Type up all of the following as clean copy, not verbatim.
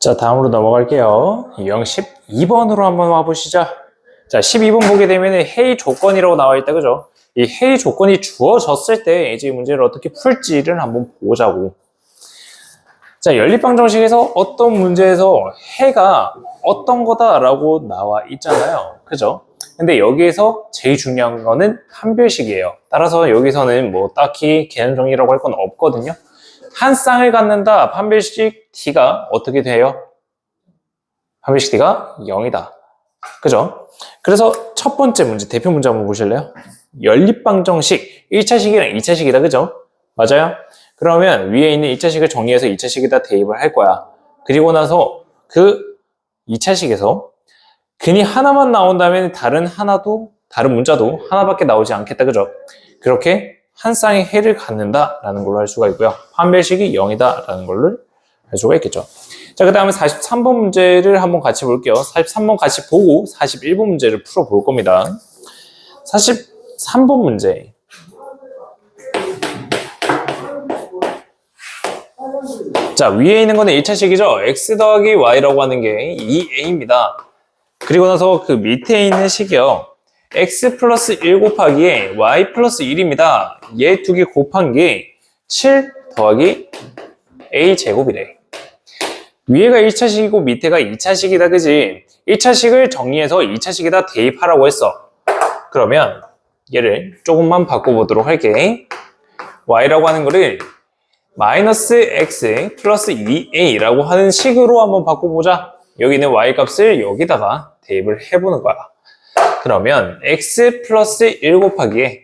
자, 다음으로 넘어갈게요. 유형 12번으로 한번 와보시죠. 자, 12번 보게 되면 해이 조건이라고 나와 있다, 그죠? 이 해이 조건이 주어졌을 때 이제 이 문제를 어떻게 풀지를 한번 보자고. 자, 연립방정식에서 어떤 문제에서 해가 어떤 거다라고 나와 있잖아요. 그죠? 근데 여기에서 제일 중요한 거는 판별식이에요. 따라서 여기서는 뭐 딱히 개념 정리라고 할 건 없거든요. 한 쌍을 갖는다. 판별식 T가 어떻게 돼요? 판별식 T가 0이다. 그죠? 그래서 첫 번째 문제, 대표 문제 한번 보실래요? 연립방정식 1차식이랑 2차식이다. 그죠? 맞아요? 그러면 위에 있는 2차식을 정리해서 2차식에다 대입을 할 거야. 그리고 나서 그 2차식에서 근이 하나만 나온다면 다른 문자도 하나밖에 나오지 않겠다. 그죠? 그렇게 한 쌍의 해를 갖는다라는 걸로 할 수가 있고요. 판별식이 0이다라는 걸로 할 수가 있겠죠. 자, 그 다음에 43번 문제를 한번 같이 볼게요. 43번 같이 보고 41번 문제를 풀어볼 겁니다. 43번 문제. 자, 위에 있는 거는 1차식이죠. x 더하기 y라고 하는 게 2a입니다. 그리고 나서 그 밑에 있는 식이요. x 플러스 1 곱하기에 y 플러스 1입니다. 얘 두 개 곱한 게 7 더하기 a 제곱이래. 위에가 1차식이고 밑에가 2차식이다. 그지? 1차식을 정리해서 2차식에다 대입하라고 했어. 그러면 얘를 조금만 바꿔보도록 할게. y라고 하는 거를 마이너스 x 플러스 2a라고 하는 식으로 한번 바꿔보자. 여기 있는 y 값을 여기다가 대입을 해보는 거야. 그러면 x 플러스 1 곱하기에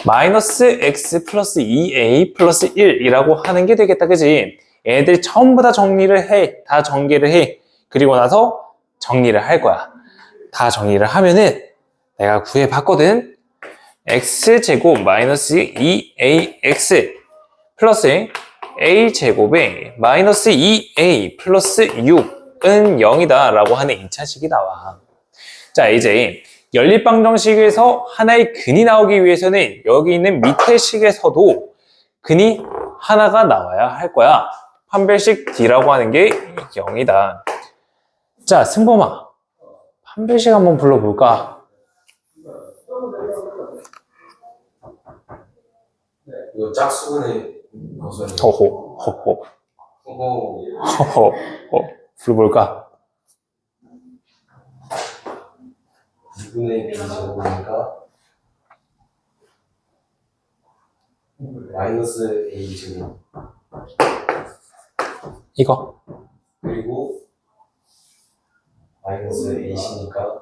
마이너스 x 플러스 2a 플러스 1이라고 하는 게 되겠다. 그지? 얘들 전부 다 정리를 해. 다 전개를 해. 그리고 나서 정리를 할 거야. 다 정리를 하면은 내가 구해봤거든. x제곱 마이너스 2ax 플러스 a제곱에 마이너스 2a 플러스 6은 0이다 라고 하는 2차식이 나와. 자, 이제 연립방정식에서 하나의 근이 나오기 위해서는 여기 있는 밑에 식에서도 근이 하나가 나와야 할 거야. 판별식 D라고 하는 게 0이다. 자, 승범아. 판별식 한번 불러볼까? 이거 짝수근의 거선이. 호호. 불러볼까? 2분의 b 제곱이니까 마이너스 a 제곱. 이거. 그리고 마이너스 ac니까.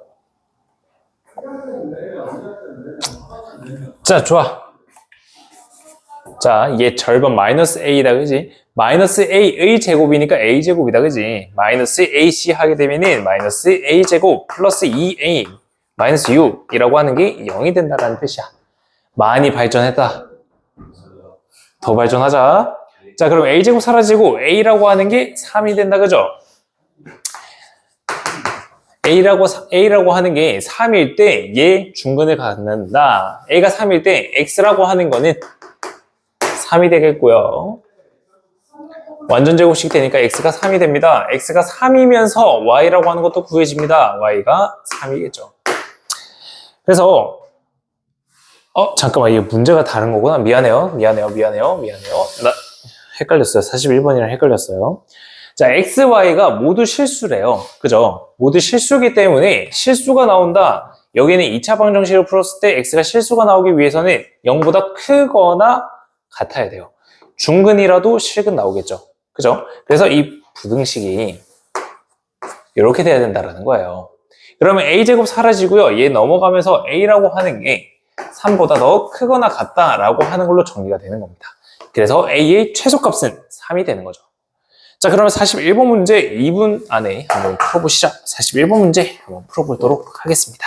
자, 좋아. 자, 얘 절반 마이너스 a다, 그지? 마이너스 a의 제곱이니까 a 제곱이다, 그지? 마이너스 ac 하게 되면은 마이너스 a 제곱 플러스 2a 마이너스 6이라고 하는 게 0이 된다라는 뜻이야. 많이 발전했다. 더 발전하자. 자, 그럼 a 제곱 사라지고 a라고 하는 게 3이 된다, 그죠? A라고 하는 게 3일 때 얘 중근을 갖는다. A가 3일 때 X라고 하는 거는 3이 되겠고요. 완전 제곱식 되니까 X가 3이 됩니다. X가 3이면서 Y라고 하는 것도 구해집니다. Y가 3이겠죠. 그래서 잠깐만, 이게 문제가 다른 거구나. 미안해요. 나 헷갈렸어요. 41번이랑 헷갈렸어요. 자, X, Y가 모두 실수래요. 그죠? 모두 실수기 때문에 실수가 나온다. 여기는 2차 방정식을 풀었을 때 X가 실수가 나오기 위해서는 0보다 크거나 같아야 돼요. 중근이라도 실근 나오겠죠. 그죠? 그래서 이 부등식이 이렇게 돼야 된다는 거예요. 그러면 A제곱 사라지고요. 얘 넘어가면서 A라고 하는 게 3보다 더 크거나 같다라고 하는 걸로 정리가 되는 겁니다. 그래서 A의 최소값은 3이 되는 거죠. 자, 그러면 41번 문제 2분 안에 한번 풀어보시죠. 41번 문제 한번 풀어보도록 하겠습니다.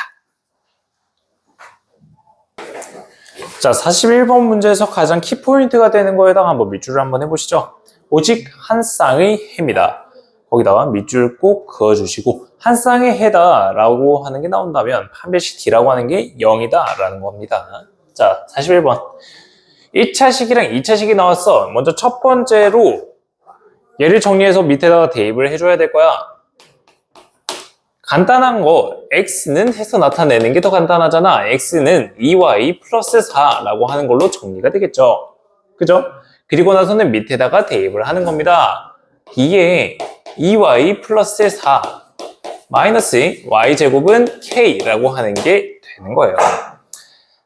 자, 41번 문제에서 가장 키포인트가 되는 거에다가 한번 밑줄을 한번 해보시죠. 오직 한 쌍의 해입니다. 거기다가 밑줄 꼭 그어주시고 한 쌍의 해다 라고 하는 게 나온다면 판별식 D라고 하는 게 0이다 라는 겁니다. 자, 41번 1차식이랑 2차식이 나왔어. 먼저 첫 번째로 얘를 정리해서 밑에다가 대입을 해줘야 될 거야. 간단한 거 x는 해서 나타내는 게 더 간단하잖아. x는 2y 플러스 4라고 하는 걸로 정리가 되겠죠. 그죠? 그리고 나서는 밑에다가 대입을 하는 겁니다. 이게 2y 플러스 4 마이너스 y제곱은 k라고 하는 게 되는 거예요.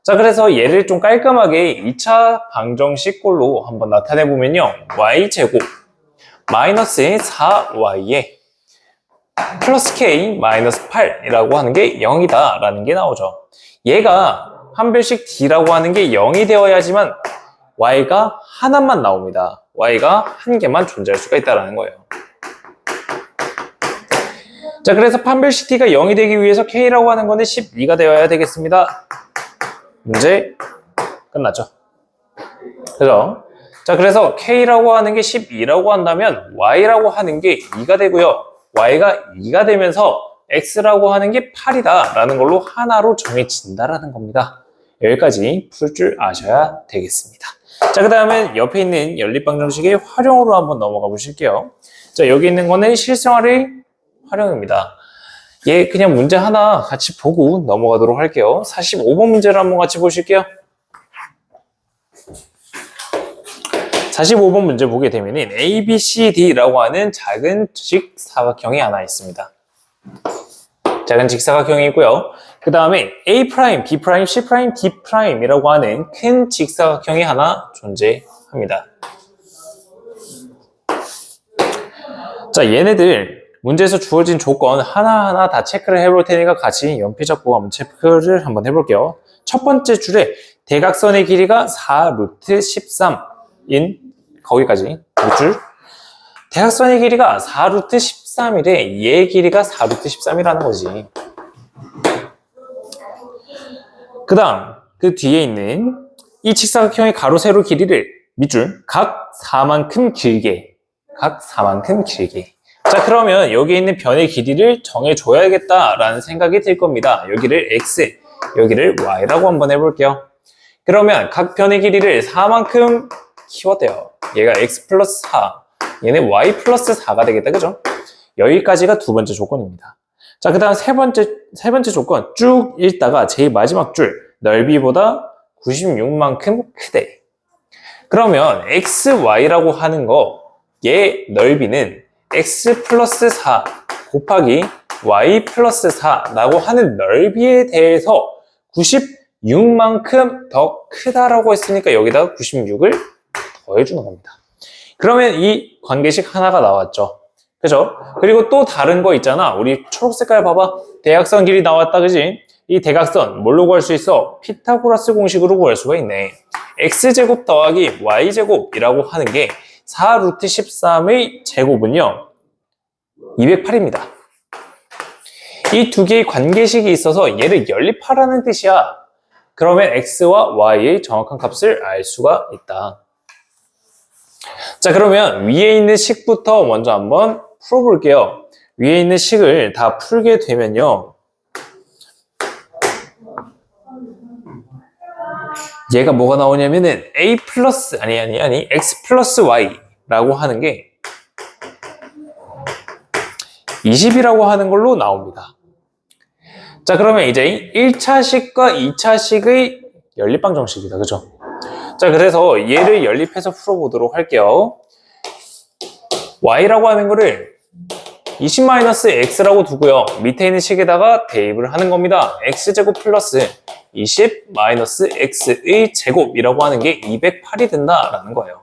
자, 그래서 얘를 좀 깔끔하게 2차 방정식꼴로 한번 나타내 보면요. y제곱 마이너스 4y에 플러스 k 마이너스 8이라고 하는 게 0이다 라는 게 나오죠. 얘가 판별식 d라고 하는 게 0이 되어야지만 y가 하나만 나옵니다. y가 한 개만 존재할 수가 있다는 거예요. 자, 그래서 판별식 d가 0이 되기 위해서 k라고 하는 거는 12가 되어야 되겠습니다. 문제 끝났죠. 그죠? 자, 그래서 k라고 하는 게 12라고 한다면 y라고 하는 게 2가 되고요. y가 2가 되면서 x라고 하는 게 8이다 라는 걸로 하나로 정해진다라는 겁니다. 여기까지 풀 줄 아셔야 되겠습니다. 자, 그 다음에 옆에 있는 연립방정식의 활용으로 한번 넘어가 보실게요. 자, 여기 있는 거는 실생활의 활용입니다. 얘 그냥 문제 하나 같이 보고 넘어가도록 할게요. 45번 문제를 한번 같이 보실게요. 45번 문제 보게 되면은 A, B, C, D라고 하는 작은 직사각형이 하나 있습니다. 작은 직사각형이 있고요. 그 다음에 A', B', C', D'이라고 하는 큰 직사각형이 하나 존재합니다. 자, 얘네들 문제에서 주어진 조건 하나하나 다 체크를 해볼 테니까 같이 연필 잡고 한번 체크를 한번 해볼게요. 첫 번째 줄에 대각선의 길이가 4루트 13인 거기까지 두 줄. 대각선의 길이가 4루트 13이래. 얘 길이가 4루트 13이라는 거지. 그 다음 그 뒤에 있는 이 직사각형의 가로 세로 길이를 밑줄 각 4만큼 길게 자, 그러면 여기 있는 변의 길이를 정해줘야겠다라는 생각이 들 겁니다. 여기를 x, 여기를 y라고 한번 해볼게요. 그러면 각 변의 길이를 4만큼 키웠대요. 얘가 x 플러스 4, 얘는 y 플러스 4가 되겠다, 그죠? 여기까지가 두 번째 조건입니다. 자, 그 다음 세 번째 조건 쭉 읽다가 제일 마지막 줄 넓이보다 96만큼 크대. 그러면 x, y라고 하는 거, 얘 넓이는 x 플러스 4 곱하기 y 플러스 4라고 하는 넓이에 대해서 96만큼 더 크다라고 했으니까 여기다가 96을 더해주는 겁니다. 그러면 이 관계식 하나가 나왔죠. 그죠? 그리고 또 다른 거 있잖아. 우리 초록 색깔 봐봐. 대각선 길이 나왔다, 그지? 이 대각선 뭘로 구할 수 있어? 피타고라스 공식으로 구할 수가 있네. x제곱 더하기 y제곱이라고 하는 게 4루트 13의 제곱은요 208입니다. 이 두 개의 관계식이 있어서 얘를 연립하라는 뜻이야. 그러면 x와 y의 정확한 값을 알 수가 있다. 자, 그러면 위에 있는 식부터 먼저 한번 풀어볼게요. 위에 있는 식을 다 풀게 되면요 얘가 뭐가 나오냐면은 a 플러스 아니 x 플러스 y라고 하는 게 20이라고 하는 걸로 나옵니다. 자, 그러면 이제 1차식과 2차식의 연립방정식이다, 그죠? 자, 그래서 얘를 연립해서 풀어보도록 할게요. y라고 하는 거를 20-x라고 두고요. 밑에 있는 식에다가 대입을 하는 겁니다. x제곱 플러스 20-x의 제곱이라고 하는 게 208이 된다라는 거예요.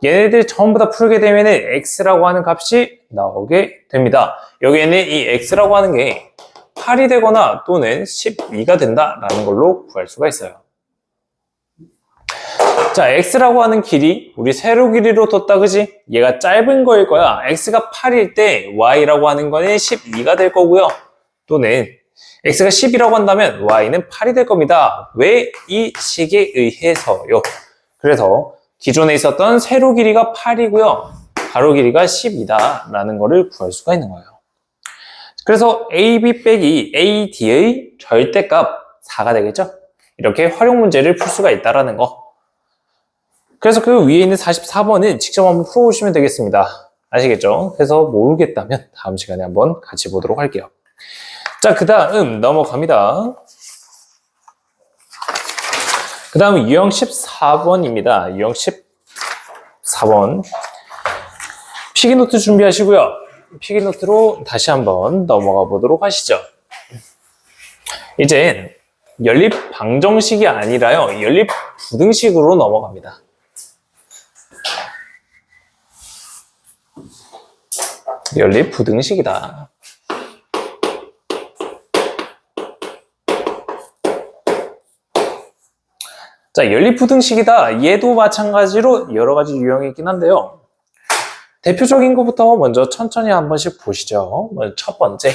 얘네들 전부 다 풀게 되면 x라고 하는 값이 나오게 됩니다. 여기에는 이 x라고 하는 게 8이 되거나 또는 12가 된다라는 걸로 구할 수가 있어요. 자, x라고 하는 길이 우리 세로 길이로 뒀다, 그지? 얘가 짧은 거일 거야. x가 8일 때 y라고 하는 거는 12가 될 거고요. 또는 x가 10이라고 한다면 y는 8이 될 겁니다. 왜? 이 식에 의해서요. 그래서 기존에 있었던 세로 길이가 8이고요. 가로 길이가 10이다 라는 거를 구할 수가 있는 거예요. 그래서 AB 빼기 AD의 절대값 4가 되겠죠? 이렇게 활용 문제를 풀 수가 있다라는 거. 그래서 그 위에 있는 44번은 직접 한번 풀어보시면 되겠습니다. 아시겠죠? 그래서 모르겠다면 다음 시간에 한번 같이 보도록 할게요. 자, 그 다음 넘어갑니다. 그 다음 유형 14번입니다. 유형 14번. 필기노트 준비하시고요. 필기노트로 다시 한번 넘어가 보도록 하시죠. 이제 연립 방정식이 아니라요. 연립 부등식으로 넘어갑니다. 연립 부등식이다. 자, 연립 부등식이다. 얘도 마찬가지로 여러 가지 유형이 있긴 한데요. 대표적인 것부터 먼저 천천히 한 번씩 보시죠. 먼저 첫 번째.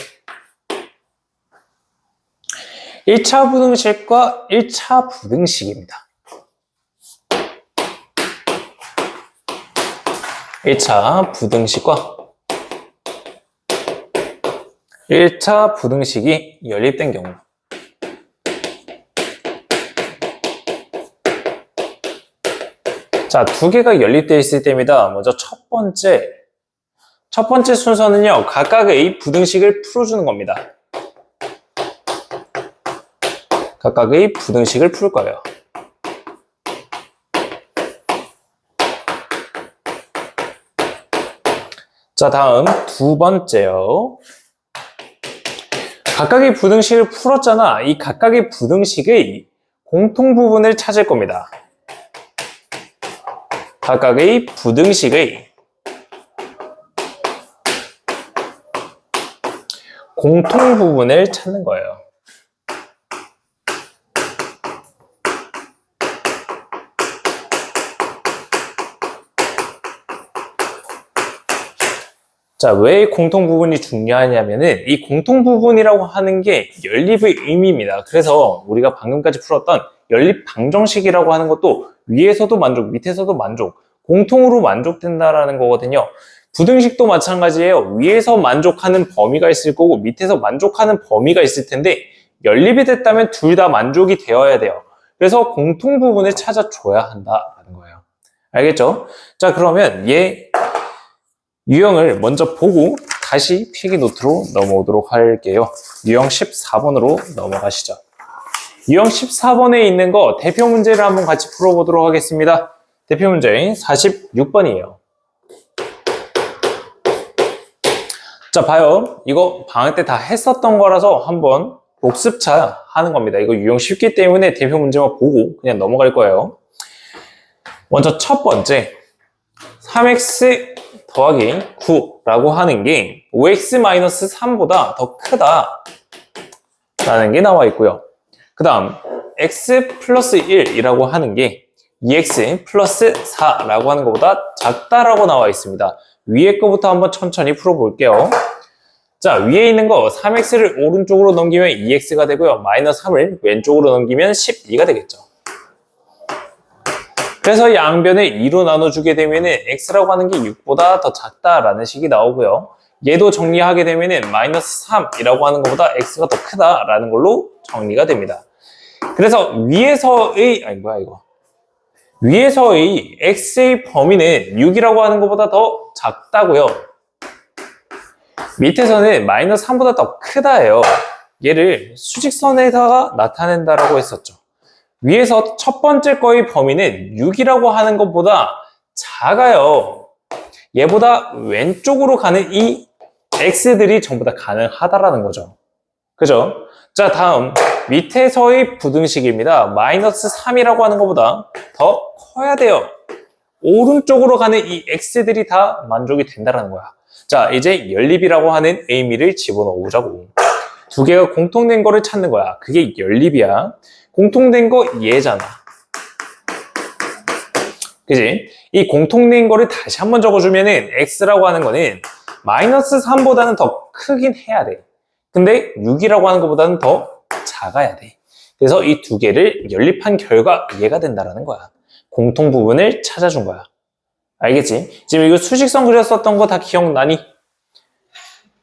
1차 부등식과 1차 부등식입니다. 1차 부등식과 1차 부등식이 연립된 경우. 자, 두 개가 연립되어 있을 때입니다. 먼저 첫 번째 순서는요, 각각의 부등식을 풀어주는 겁니다. 각각의 부등식을 풀 거예요. 자, 다음 두 번째요. 각각의 부등식을 풀었잖아. 이 각각의 부등식의 공통 부분을 찾을 겁니다. 각각의 부등식의 공통 부분을 찾는 거예요. 자, 왜 공통 부분이 중요하냐면은 이 공통 부분이라고 하는 게 연립의 의미입니다. 그래서 우리가 방금까지 풀었던 연립 방정식이라고 하는 것도 위에서도 만족, 밑에서도 만족, 공통으로 만족된다라는 거거든요. 부등식도 마찬가지예요. 위에서 만족하는 범위가 있을 거고 밑에서 만족하는 범위가 있을 텐데 연립이 됐다면 둘 다 만족이 되어야 돼요. 그래서 공통 부분을 찾아줘야 한다라는 거예요. 알겠죠? 자, 그러면 얘 유형을 먼저 보고 다시 필기노트로 넘어오도록 할게요. 유형 14번으로 넘어가시죠. 유형 14번에 있는 거 대표 문제를 한번 같이 풀어보도록 하겠습니다. 대표 문제 46번이에요. 자, 봐요. 이거 방학 때 다 했었던 거라서 한번 복습차 하는 겁니다. 이거 유형 쉽기 때문에 대표 문제만 보고 그냥 넘어갈 거예요. 먼저 첫 번째 3x 더하기 9라고 하는 게 5x-3보다 더 크다 라는 게 나와 있고요. 그 다음 x 플러스 1이라고 하는 게 2x 플러스 4라고 하는 것보다 작다라고 나와 있습니다. 위에 거부터 한번 천천히 풀어볼게요. 자, 위에 있는 거 3x를 오른쪽으로 넘기면 2x가 되고요. 마이너스 3을 왼쪽으로 넘기면 12가 되겠죠. 그래서 양변을 2로 나눠주게 되면 x라고 하는 게 6보다 더 작다라는 식이 나오고요. 얘도 정리하게 되면 마이너스 3이라고 하는 것보다 x가 더 크다라는 걸로 정리가 됩니다. 그래서 위에서의 x의 범위는 6이라고 하는 것보다 더 작다고요. 밑에서는 마이너스 3보다 더 크다예요. 얘를 수직선에다가 나타낸다라고 했었죠. 위에서 첫 번째 거의 범위는 6이라고 하는 것보다 작아요. 얘보다 왼쪽으로 가는 이 x들이 전부 다 가능하다라는 거죠. 그죠? 자, 다음 밑에서의 부등식입니다. 마이너스 3이라고 하는 것보다 더 커야 돼요. 오른쪽으로 가는 이 x들이 다 만족이 된다라는 거야. 자, 이제 연립이라고 하는 의미를 집어넣어 보자고. 두 개가 공통된 거를 찾는 거야. 그게 연립이야. 공통된 거 얘잖아. 그지? 이 공통된 거를 다시 한번 적어주면은 x라고 하는 거는 마이너스 3보다는 더 크긴 해야 돼. 근데 6이라고 하는 것보다는 더 작아야 돼. 그래서 이 두 개를 연립한 결과 얘가 된다라는 거야. 공통 부분을 찾아준 거야. 알겠지? 지금 이거 수직선 그렸었던 거 다 기억나니?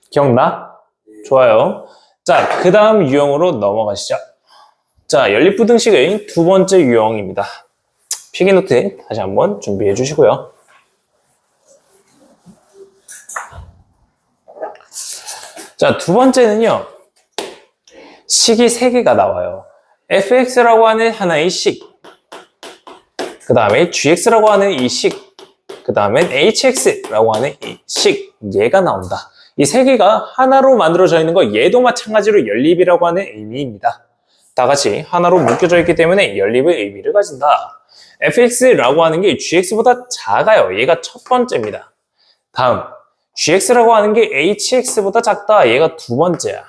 기억나? 좋아요. 자, 그 다음 유형으로 넘어가시죠. 자, 연립부등식의 두 번째 유형입니다. 필기노트 다시 한번 준비해 주시고요. 자, 두 번째는요. 식이 3개가 나와요. fx라고 하는 하나의 식, 그 다음에 gx라고 하는 이 식, 그 다음엔 hx라고 하는 이 식, 얘가 나온다. 이 3개가 하나로 만들어져 있는 거, 얘도 마찬가지로 연립이라고 하는 의미입니다. 다 같이 하나로 묶여져 있기 때문에 연립의 의미를 가진다. fx라고 하는 게 gx보다 작아요. 얘가 첫 번째입니다. 다음, gx라고 하는 게 hx보다 작다. 얘가 두 번째야.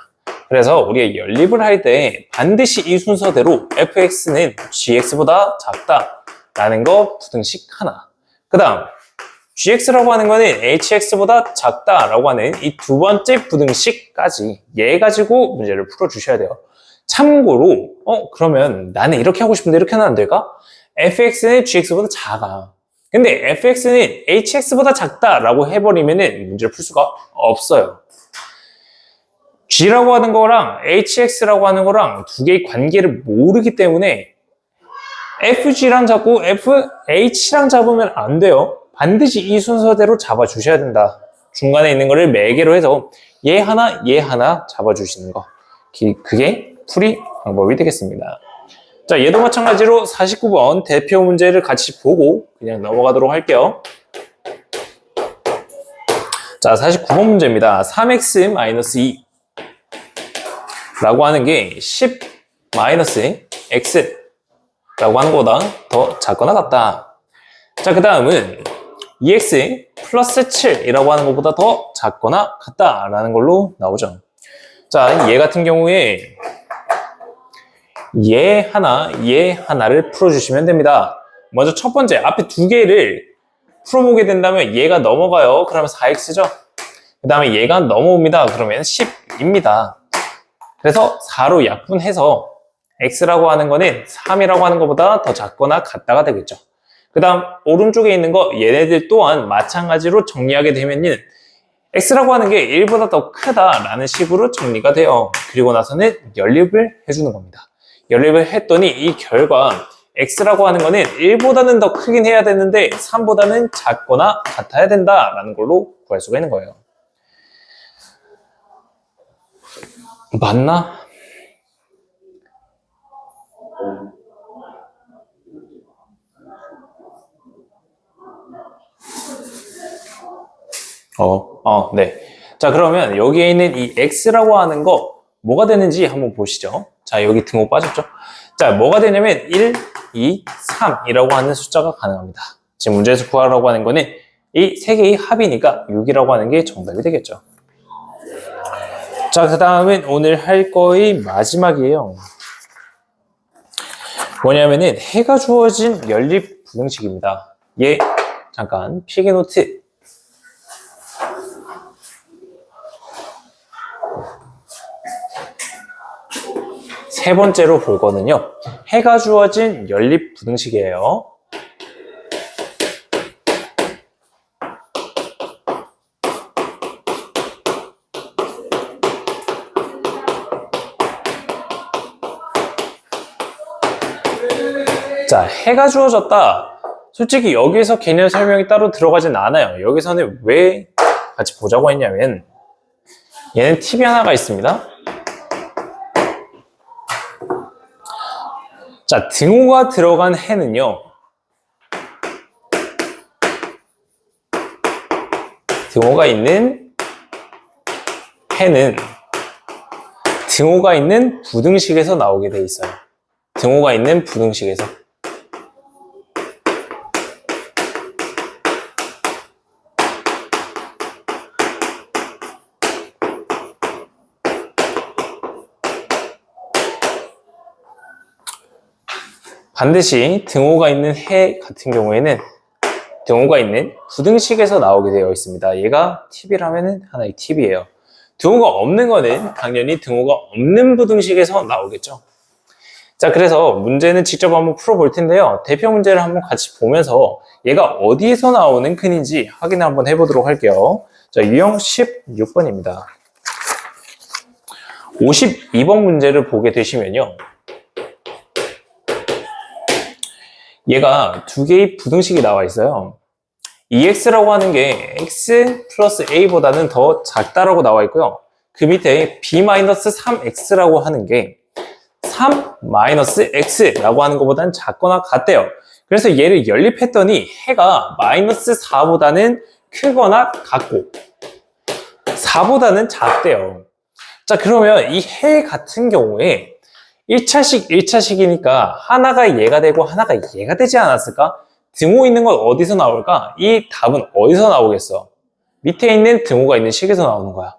그래서 우리가 연립을 할 때 반드시 이 순서대로 fx는 gx보다 작다 라는 거 부등식 하나. 그 다음, gx라고 하는 거는 hx보다 작다 라고 하는 이 두 번째 부등식까지 얘 가지고 문제를 풀어주셔야 돼요. 참고로 그러면 나는 이렇게 하고 싶은데 이렇게 하면 안 될까? fx는 gx보다 작아. 근데 fx는 hx보다 작다 라고 해버리면 문제를 풀 수가 없어요. g라고 하는 거랑 hx라고 하는 거랑 두 개의 관계를 모르기 때문에 fg랑 잡고 fh랑 잡으면 안 돼요. 반드시 이 순서대로 잡아주셔야 된다. 중간에 있는 거를 매개로 해서 얘 하나 잡아주시는 거. 그게 풀이 방법이 되겠습니다. 자, 얘도 마찬가지로 49번 대표 문제를 같이 보고 그냥 넘어가도록 할게요. 자, 49번 문제입니다. 3x-2 라고 하는 게 10-x 라고 하는 거보다 더 작거나 같다. 자, 그 다음은 2x 플러스 7이라고 하는 것보다 더 작거나 같다 라는 걸로 나오죠. 자, 얘 같은 경우에 얘 하나를 풀어주시면 됩니다. 먼저 첫 번째 앞에 두 개를 풀어보게 된다면 얘가 넘어가요. 그러면 4x죠. 그 다음에 얘가 넘어옵니다. 그러면 10입니다. 그래서 4로 약분해서 x라고 하는 거는 3이라고 하는 것보다 더 작거나 같다가 되겠죠. 그 다음 오른쪽에 있는 거 얘네들 또한 마찬가지로 정리하게 되면은 x라고 하는 게 1보다 더 크다라는 식으로 정리가 돼요. 그리고 나서는 연립을 해주는 겁니다. 연립을 했더니 이 결과 x라고 하는 거는 1보다는 더 크긴 해야 되는데 3보다는 작거나 같아야 된다라는 걸로 구할 수가 있는 거예요. 맞나? 네. 자, 그러면 여기에 있는 이 x라고 하는 거 뭐가 되는지 한번 보시죠. 자, 여기 등호 빠졌죠? 자, 뭐가 되냐면 1, 2, 3이라고 하는 숫자가 가능합니다. 지금 문제에서 구하라고 하는 거는 이 세 개의 합이니까 6이라고 하는 게 정답이 되겠죠. 자, 그 다음은 오늘 할 거의 마지막이에요. 뭐냐면은 해가 주어진 연립 부등식입니다. 얘 잠깐 필기노트. 세 번째로 볼 거는요. 해가 주어진 연립 부등식이에요. 자, 해가 주어졌다. 솔직히 여기에서 개념 설명이 따로 들어가진 않아요. 여기서는 왜 같이 보자고 했냐면 얘는 팁이 하나가 있습니다. 자, 등호가 들어간 해는요. 등호가 있는 해는 등호가 있는 부등식에서 나오게 돼 있어요. 등호가 있는 부등식에서. 반드시 등호가 있는 해 같은 경우에는 등호가 있는 부등식에서 나오게 되어 있습니다. 얘가 팁이라면 하나의 팁이에요. 등호가 없는 거는 당연히 등호가 없는 부등식에서 나오겠죠. 자, 그래서 문제는 직접 한번 풀어볼 텐데요. 대표 문제를 한번 같이 보면서 얘가 어디에서 나오는 근인지 확인을 한번 해보도록 할게요. 자, 유형 16번입니다. 52번 문제를 보게 되시면요. 얘가 두 개의 부등식이 나와 있어요. EX라고 하는 게 X 플러스 A보다는 더 작다라고 나와 있고요. 그 밑에 b-3x라고 하는 게 3-x라고 하는 것보다는 작거나 같대요. 그래서 얘를 연립했더니 해가 -4보다는 크거나 같고 4보다는 작대요. 자, 그러면 이 해 같은 경우에 1차식, 1차식이니까 하나가 얘가 되고 하나가 얘가 되지 않았을까? 등호 있는 건 어디서 나올까? 이 답은 어디서 나오겠어? 밑에 있는 등호가 있는 식에서 나오는 거야.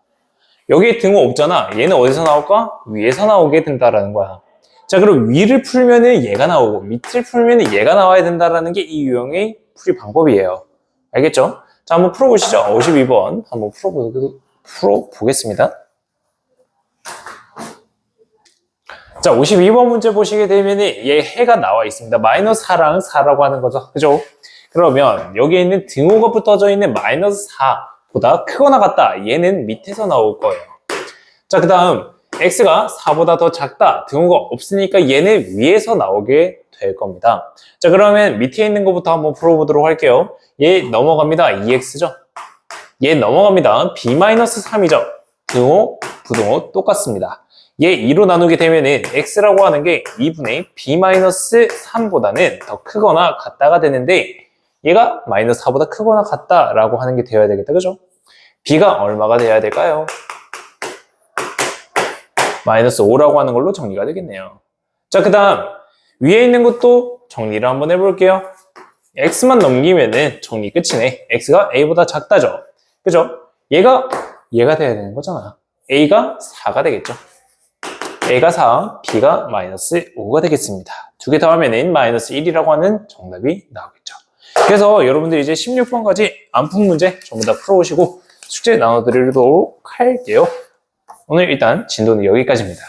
여기에 등호 없잖아. 얘는 어디서 나올까? 위에서 나오게 된다라는 거야. 자, 그럼 위를 풀면은 얘가 나오고 밑을 풀면은 얘가 나와야 된다라는 게 이 유형의 풀이 방법이에요. 알겠죠? 자, 한번 풀어보시죠. 52번 한번 풀어보겠습니다. 자, 52번 문제 보시게 되면 얘 해가 나와 있습니다. -4랑 4라고 하는 거죠. 그죠? 그러면 여기에 있는 등호가 붙어져 있는 -4보다 크거나 같다. 얘는 밑에서 나올 거예요. 자, 그 다음 x가 4보다 더 작다. 등호가 없으니까 얘는 위에서 나오게 될 겁니다. 자, 그러면 밑에 있는 것부터 한번 풀어보도록 할게요. 얘 넘어갑니다. 2x죠. 얘 넘어갑니다. b-3이죠. 등호, 부등호 똑같습니다. 얘 2로 나누게 되면은 x라고 하는 게 2분의 b-3보다는 더 크거나 같다가 되는데 얘가 -4보다 크거나 같다라고 하는 게 되어야 되겠다. 그죠? b가 얼마가 돼야 될까요? -5라고 하는 걸로 정리가 되겠네요. 자, 그 다음 위에 있는 것도 정리를 한번 해볼게요. x만 넘기면은 정리 끝이네. x가 a보다 작다죠. 그죠? 얘가 돼야 되는 거잖아. a가 4가 되겠죠. a가 4, b가 -5가 되겠습니다. 두 개 더하면은 -1이라고 하는 정답이 나오겠죠. 그래서 여러분들 이제 16번까지 안푼 문제 전부 다 풀어오시고 숙제 나눠드리도록 할게요. 오늘 일단 진도는 여기까지입니다.